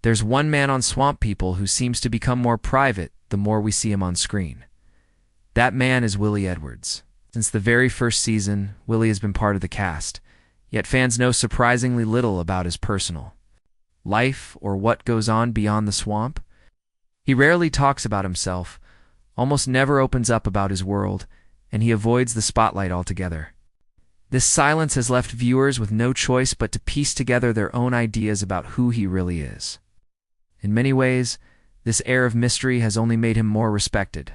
There's one man on Swamp People who seems to become more private the more we see him on screen. That man is Willie Edwards. Since the very first season, Willie has been part of the cast, yet fans know surprisingly little about his personal life or what goes on beyond the swamp. He rarely talks about himself, almost never opens up about his world, and he avoids the spotlight altogether. This silence has left viewers with no choice but to piece together their own ideas about who he really is. In many ways, this air of mystery has only made him more respected.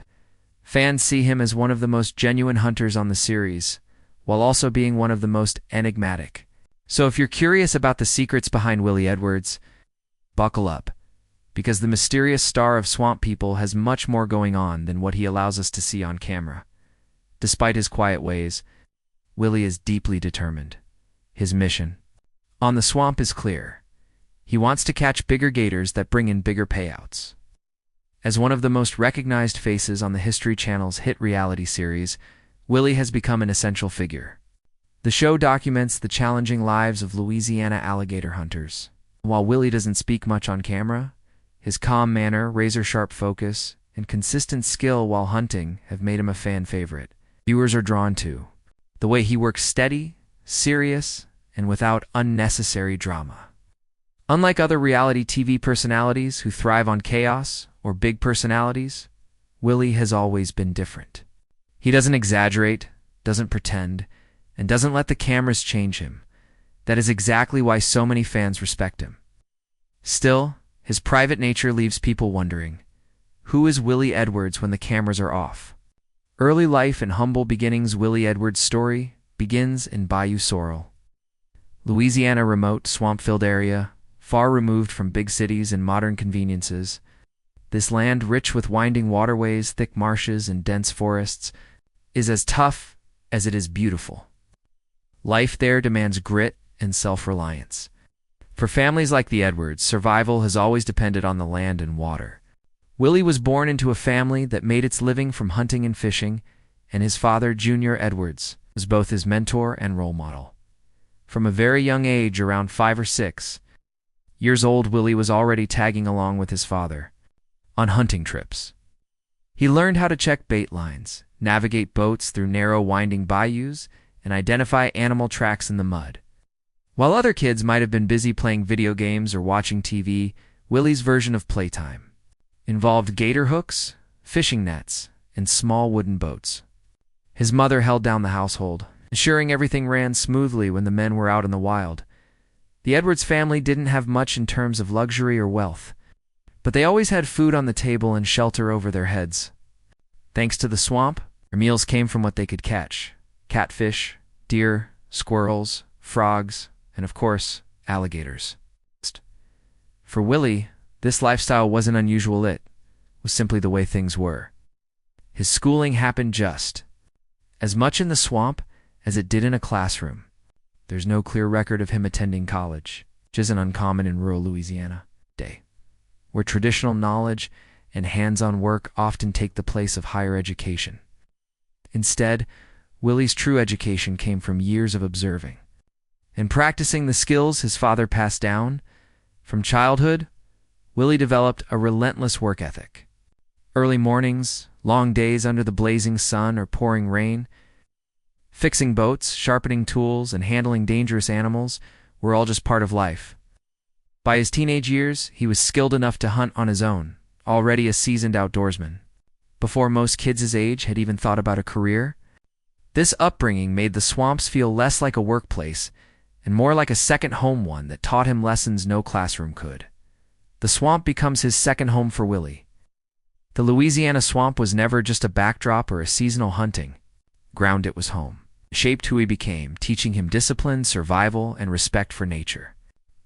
Fans see him as one of the most genuine hunters on the series, while also being one of the most enigmatic. So if you're curious about the secrets behind Willie Edwards, buckle up, because the mysterious star of Swamp People has much more going on than what he allows us to see on camera. Despite his quiet ways, Willie is deeply determined. His mission on the swamp is clear. He wants to catch bigger gators that bring in bigger payouts. As one of the most recognized faces on the History Channel's hit reality series, Willie has become an essential figure. The show documents the challenging lives of Louisiana alligator hunters. While Willie doesn't speak much on camera, his calm manner, razor-sharp focus, and consistent skill while hunting have made him a fan favorite. Viewers are drawn to the way he works steady, serious, and without unnecessary drama. Unlike other reality TV personalities who thrive on chaos or big personalities, Willie has always been different. He doesn't exaggerate, doesn't pretend, and doesn't let the cameras change him. That is exactly why so many fans respect him. Still, his private nature leaves people wondering, who is Willie Edwards when the cameras are off? Early life and humble beginnings. Willie Edwards' story begins in Bayou, Louisiana, remote, swamp-filled area, far removed from big cities and modern conveniences. This land, rich with winding waterways, thick marshes, and dense forests, is as tough as it is beautiful. Life there demands grit and self-reliance. For families like the Edwards, survival has always depended on the land and water. Willie was born into a family that made its living from hunting and fishing, and his father, Junior Edwards, was both his mentor and role model. From a very young age, around 5 or 6 years old, Willie was already tagging along with his father on hunting trips. He learned how to check bait lines, navigate boats through narrow, winding bayous, and identify animal tracks in the mud. While other kids might have been busy playing video games or watching TV, Willie's version of playtime involved gator hooks, fishing nets, and small wooden boats. His mother held down the household, ensuring everything ran smoothly when the men were out in the wild. The Edwards family didn't have much in terms of luxury or wealth, but they always had food on the table and shelter over their heads. Thanks to the swamp, their meals came from what they could catch: catfish, deer, squirrels, frogs, and of course, alligators. For Willie, this lifestyle wasn't unusual. It was simply the way things were. His schooling happened just as much in the swamp as it did in a classroom. There's no clear record of him attending college, which isn't uncommon in rural Louisiana today, where traditional knowledge and hands-on work often take the place of higher education. Instead, Willie's true education came from years of observing and practicing the skills his father passed down. From childhood, Willie developed a relentless work ethic. Early mornings, long days under the blazing sun or pouring rain, fixing boats, sharpening tools, and handling dangerous animals were all just part of life. By his teenage years, he was skilled enough to hunt on his own, already a seasoned outdoorsman. Before most kids his age had even thought about a career, this upbringing made the swamps feel less like a workplace and more like a second home, one that taught him lessons no classroom could. The swamp becomes his second home for Willie. The Louisiana swamp was never just a backdrop or a seasonal hunting ground. It was home. It shaped who he became, teaching him discipline, survival, and respect for nature.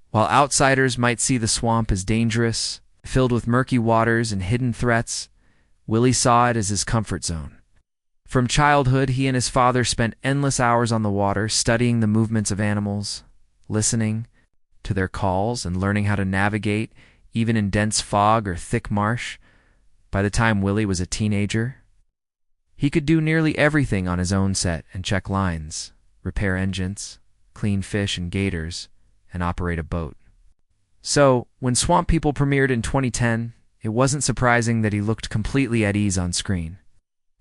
While outsiders might see the swamp as dangerous, filled with murky waters and hidden threats, Willie saw it as his comfort zone. From childhood, he and his father spent endless hours on the water, studying the movements of animals, listening to their calls, and learning how to navigate even in dense fog or thick marsh. By the time Willie was a teenager, he could do nearly everything on his own set and check lines, repair engines, clean fish and gators, and operate a boat. So, when Swamp People premiered in 2010, it wasn't surprising that he looked completely at ease on screen.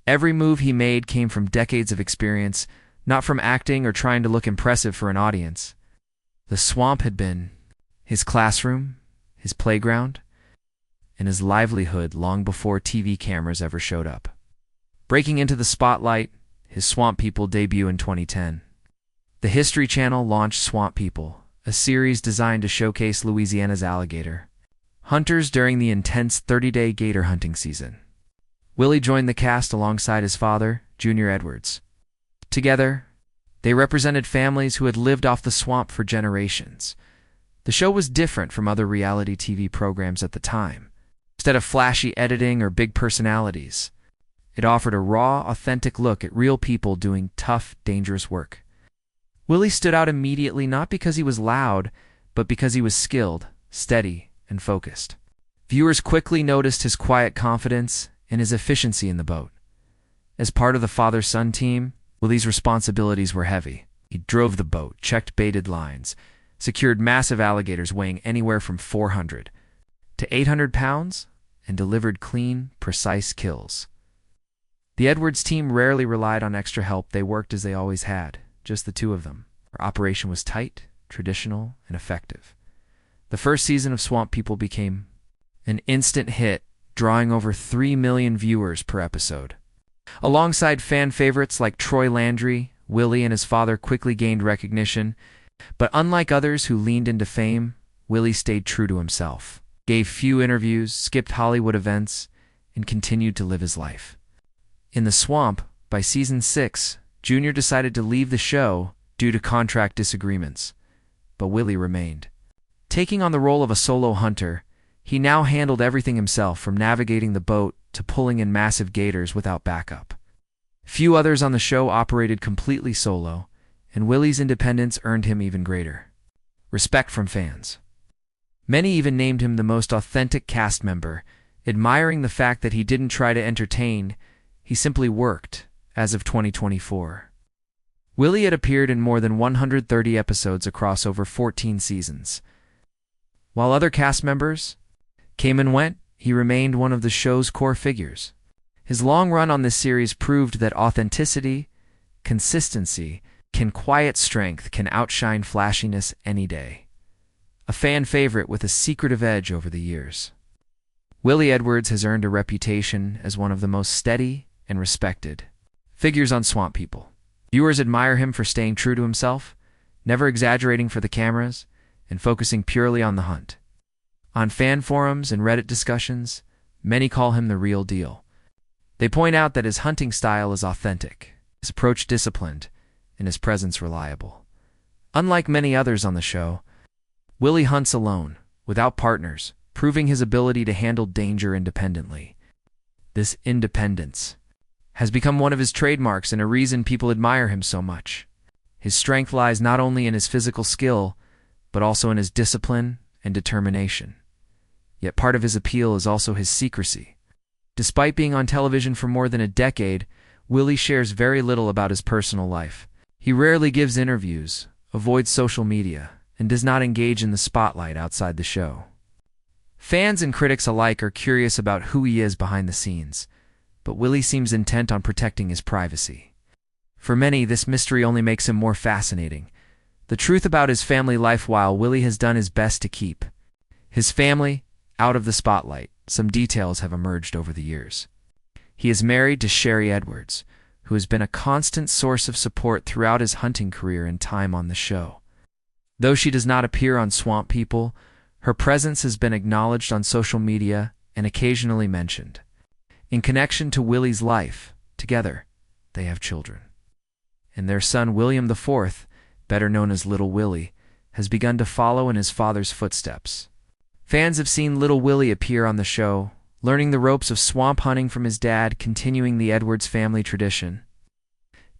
Every move he made came from decades of experience, not from acting or trying to look impressive for an audience. The swamp had been his classroom, his playground, and his livelihood long before TV cameras ever showed up. Breaking into the spotlight, his Swamp People debut in 2010. The History Channel launched Swamp People, a series designed to showcase Louisiana's alligator hunters during the intense 30-day gator hunting season. Willie joined the cast alongside his father, Junior Edwards. Together, they represented families who had lived off the swamp for generations. The show was different from other reality TV programs at the time. Instead of flashy editing or big personalities, it offered a raw, authentic look at real people doing tough, dangerous work. Willie stood out immediately not because he was loud, but because he was skilled, steady, and focused. Viewers quickly noticed his quiet confidence and his efficiency in the boat. As part of the father-son team, Willie's responsibilities were heavy. He drove the boat, checked baited lines, secured massive alligators weighing anywhere from 400 to 800 pounds, and delivered clean, precise kills. The Edwards team rarely relied on extra help. They worked as they always had, just the two of them. Our operation was tight, traditional, and effective. The first season of Swamp People became an instant hit, drawing over 3 million viewers per episode. Alongside fan favorites like Troy Landry, Willie and his father quickly gained recognition, but unlike others who leaned into fame, Willie stayed true to himself, gave few interviews, skipped Hollywood events, and continued to live his life. In the swamp, by season 6, Junior decided to leave the show due to contract disagreements, but Willie remained. Taking on the role of a solo hunter, he now handled everything himself, from navigating the boat to pulling in massive gators without backup. Few others on the show operated completely solo, and Willie's independence earned him even greater respect from fans. Many even named him the most authentic cast member, admiring the fact that he didn't try to entertain, he simply worked. As of 2024, Willie had appeared in more than 130 episodes across over 14 seasons. While other cast members came and went, he remained one of the show's core figures. His long run on this series proved that authenticity, consistency, and quiet strength can outshine flashiness any day. A fan favorite with a secretive edge over the years, Willie Edwards has earned a reputation as one of the most steady and respected figures on Swamp People. Viewers admire him for staying true to himself, never exaggerating for the cameras, and focusing purely on the hunt. On fan forums and Reddit discussions, many call him the real deal. They point out that his hunting style is authentic, his approach disciplined, and his presence reliable. Unlike many others on the show, Willie hunts alone, without partners, proving his ability to handle danger independently. This independence has become one of his trademarks and a reason people admire him so much. His strength lies not only in his physical skill, but also in his discipline and determination. Yet part of his appeal is also his secrecy. Despite being on television for more than a decade, Willie shares very little about his personal life. He rarely gives interviews, avoids social media, and does not engage in the spotlight outside the show. Fans and critics alike are curious about who he is behind the scenes, but Willie seems intent on protecting his privacy. For many, this mystery only makes him more fascinating. The truth about his family life, while Willie has done his best to keep his family out of the spotlight, some details have emerged over the years. He is married to Sherry Edwards, who has been a constant source of support throughout his hunting career and time on the show. Though she does not appear on Swamp People, her presence has been acknowledged on social media and occasionally mentioned. In connection to Willie's life, together, they have children. And their son William IV, better known as Little Willie, has begun to follow in his father's footsteps. Fans have seen Little Willie appear on the show, learning the ropes of swamp hunting from his dad, continuing the Edwards family tradition.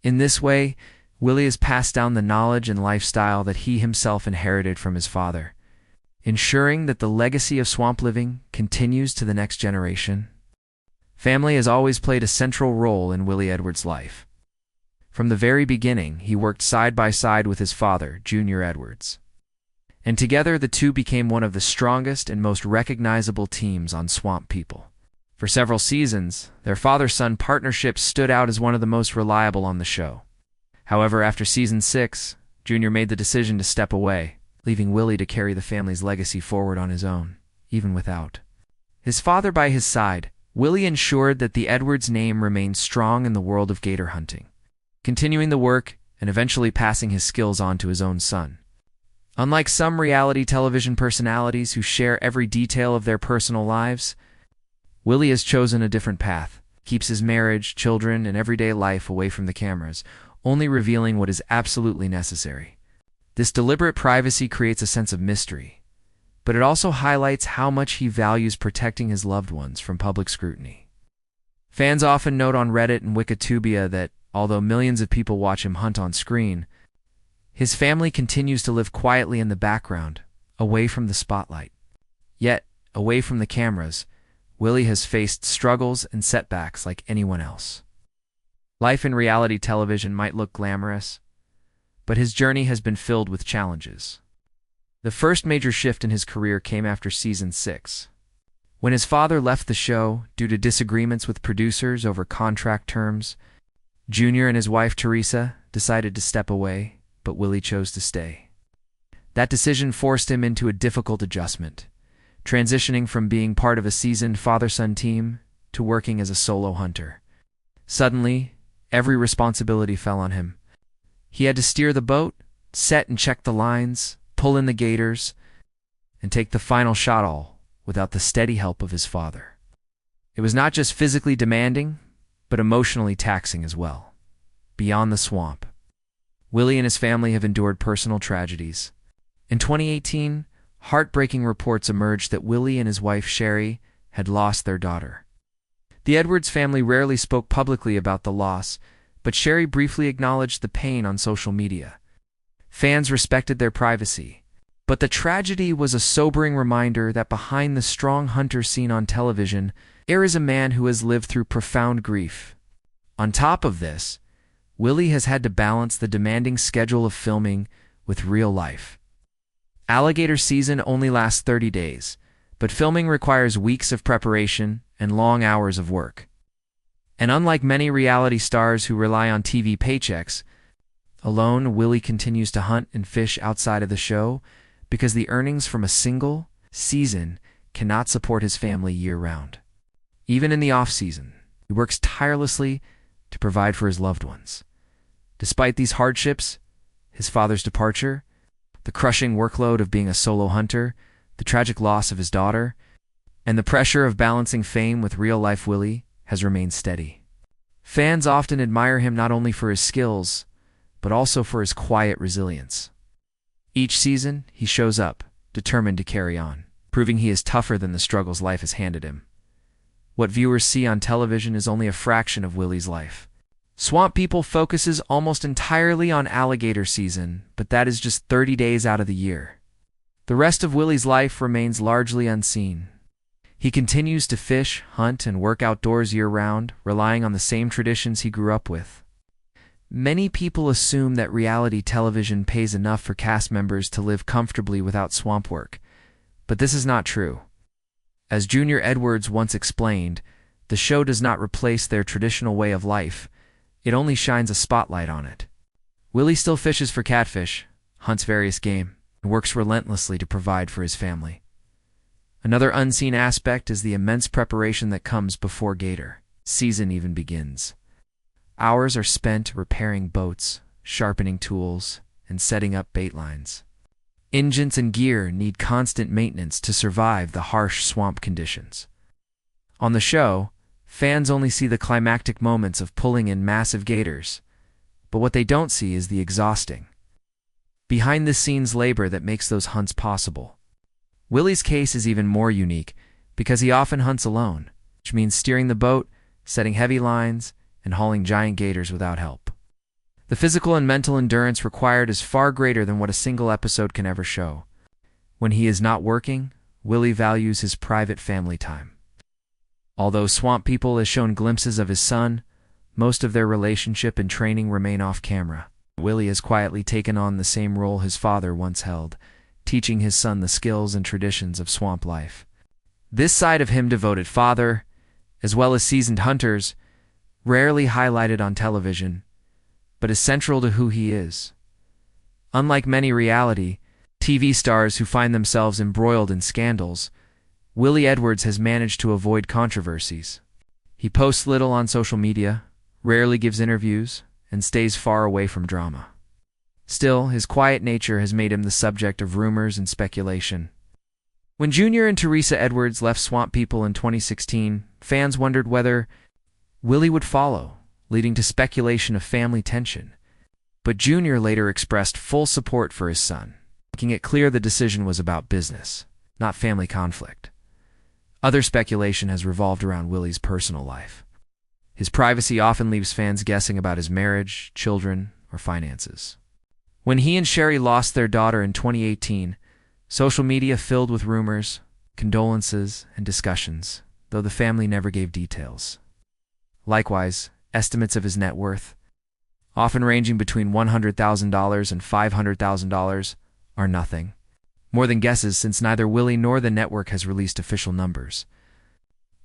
In this way, Willie has passed down the knowledge and lifestyle that he himself inherited from his father, ensuring that the legacy of swamp living continues to the next generation. Family has always played a central role in Willie Edwards' life. From the very beginning, he worked side by side with his father, Junior Edwards. and together the two became one of the strongest and most recognizable teams on Swamp People. For several seasons, their father-son partnership stood out as one of the most reliable on the show. However, after season 6, Junior made the decision to step away, leaving Willie to carry the family's legacy forward on his own, even without his father by his side. Willie ensured that the Edwards name remained strong in the world of gator hunting, continuing the work and eventually passing his skills on to his own son. Unlike some reality television personalities who share every detail of their personal lives, Willie has chosen a different path, keeps his marriage, children, and everyday life away from the cameras, only revealing what is absolutely necessary. This deliberate privacy creates a sense of mystery, but it also highlights how much he values protecting his loved ones from public scrutiny. Fans often note on Reddit and Wikitubia that, although millions of people watch him hunt on screen, his family continues to live quietly in the background, away from the spotlight. Yet, away from the cameras, Willie has faced struggles and setbacks like anyone else. Life in reality television might look glamorous, but his journey has been filled with challenges. The first major shift in his career came after season 6, when his father left the show due to disagreements with producers over contract terms. Junior and his wife Teresa decided to step away, but Willie chose to stay. That decision forced him into a difficult adjustment, transitioning from being part of a seasoned father-son team to working as a solo hunter. Suddenly, every responsibility fell on him. He had to steer the boat, set and check the lines, pull in the gators, and take the final shot, all without the steady help of his father. It was not just physically demanding, but emotionally taxing as well. Beyond the swamp, Willie and his family have endured personal tragedies. In 2018, heartbreaking reports emerged that Willie and his wife Sherry had lost their daughter. The Edwards family rarely spoke publicly about the loss, but Sherry briefly acknowledged the pain on social media. Fans respected their privacy, but the tragedy was a sobering reminder that behind the strong hunter seen on television, there is a man who has lived through profound grief. On top of this, Willie has had to balance the demanding schedule of filming with real life. Alligator season only lasts 30 days, but filming requires weeks of preparation and long hours of work. And unlike many reality stars who rely on TV paychecks, alone, Willie continues to hunt and fish outside of the show because the earnings from a single season cannot support his family year-round. Even in the off-season, he works tirelessly to provide for his loved ones. Despite these hardships, his father's departure, the crushing workload of being a solo hunter, the tragic loss of his daughter, and the pressure of balancing fame with real-life, Willie has remained steady. Fans often admire him not only for his skills, but also for his quiet resilience. Each season, he shows up, determined to carry on, proving he is tougher than the struggles life has handed him. What viewers see on television is only a fraction of Willie's life. Swamp People focuses almost entirely on alligator season, but that is just 30 days out of the year. The rest of Willie's life remains largely unseen. He continues to fish, hunt, and work outdoors year-round, relying on the same traditions he grew up with. Many people assume that reality television pays enough for cast members to live comfortably without swamp work, but this is not true. As Junior Edwards once explained, the show does not replace their traditional way of life, it only shines a spotlight on it. Willie still fishes for catfish, hunts various game, and works relentlessly to provide for his family. Another unseen aspect is the immense preparation that comes before gator season even begins. Hours are spent repairing boats, sharpening tools, and setting up bait lines. Engines and gear need constant maintenance to survive the harsh swamp conditions. On the show, fans only see the climactic moments of pulling in massive gators, but what they don't see is the exhausting, behind-the-scenes labor that makes those hunts possible. Willie's case is even more unique because he often hunts alone, which means steering the boat, setting heavy lines, and hauling giant gators without help. The physical and mental endurance required is far greater than what a single episode can ever show. When he is not working, Willie values his private family time. Although Swamp People has shown glimpses of his son, most of their relationship and training remain off camera. Willie has quietly taken on the same role his father once held, teaching his son the skills and traditions of swamp life. This side of him, devoted father, as well as seasoned hunters, rarely highlighted on television, but is central to who he is. Unlike many reality TV stars who find themselves embroiled in scandals, Willie Edwards has managed to avoid controversies. He posts little on social media, rarely gives interviews, and stays far away from drama. Still, his quiet nature has made him the subject of rumors and speculation. When Junior and Teresa Edwards left Swamp People in 2016, fans wondered whether Willie would follow, leading to speculation of family tension. But Junior later expressed full support for his son, making it clear the decision was about business, not family conflict. Other speculation has revolved around Willie's personal life. His privacy often leaves fans guessing about his marriage, children, or finances. When he and Sherry lost their daughter in 2018, social media filled with rumors, condolences, and discussions, though the family never gave details. Likewise, estimates of his net worth, often ranging between $100,000 and $500,000, are nothing more than guesses, since neither Willie nor the network has released official numbers.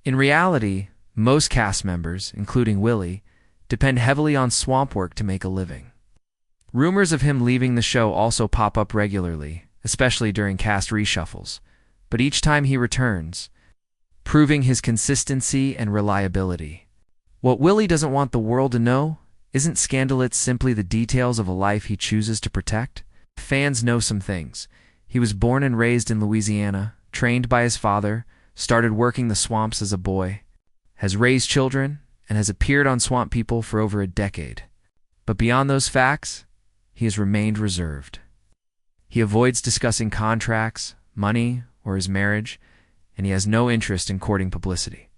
In reality, most cast members, including Willie, depend heavily on swamp work to make a living. Rumors of him leaving the show also pop up regularly, especially during cast reshuffles, but each time he returns, proving his consistency and reliability. What Willie doesn't want the world to know isn't scandal, it's simply the details of a life he chooses to protect. Fans know some things. He was born and raised in Louisiana, trained by his father, started working the swamps as a boy, has raised children, and has appeared on Swamp People for over a decade. But beyond those facts, he has remained reserved. He avoids discussing contracts, money, or his marriage, and he has no interest in courting publicity.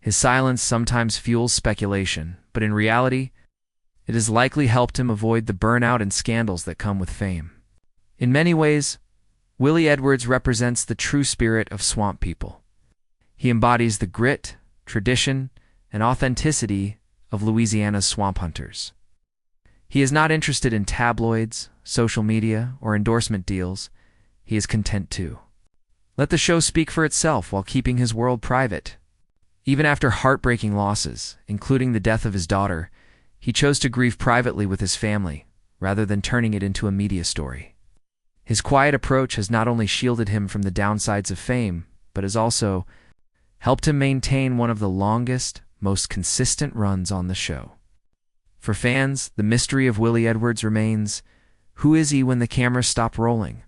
His silence sometimes fuels speculation, but in reality, it has likely helped him avoid the burnout and scandals that come with fame. In many ways, Willie Edwards represents the true spirit of Swamp People. He embodies the grit, tradition, and authenticity of Louisiana's swamp hunters. He is not interested in tabloids, social media, or endorsement deals. He is content to let the show speak for itself while keeping his world private. Even after heartbreaking losses, including the death of his daughter, he chose to grieve privately with his family, rather than turning it into a media story. His quiet approach has not only shielded him from the downsides of fame, but has also helped him maintain one of the longest, most consistent runs on the show. For fans, the mystery of Willie Edwards remains: who is he when the cameras stop rolling?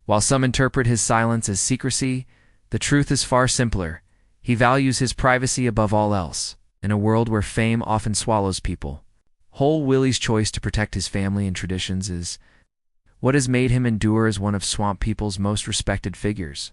While some interpret his silence as secrecy, the truth is far simpler. He values his privacy above all else. In a world where fame often swallows people, Willie's choice to protect his family and traditions is what has made him endure as one of Swamp People's most respected figures.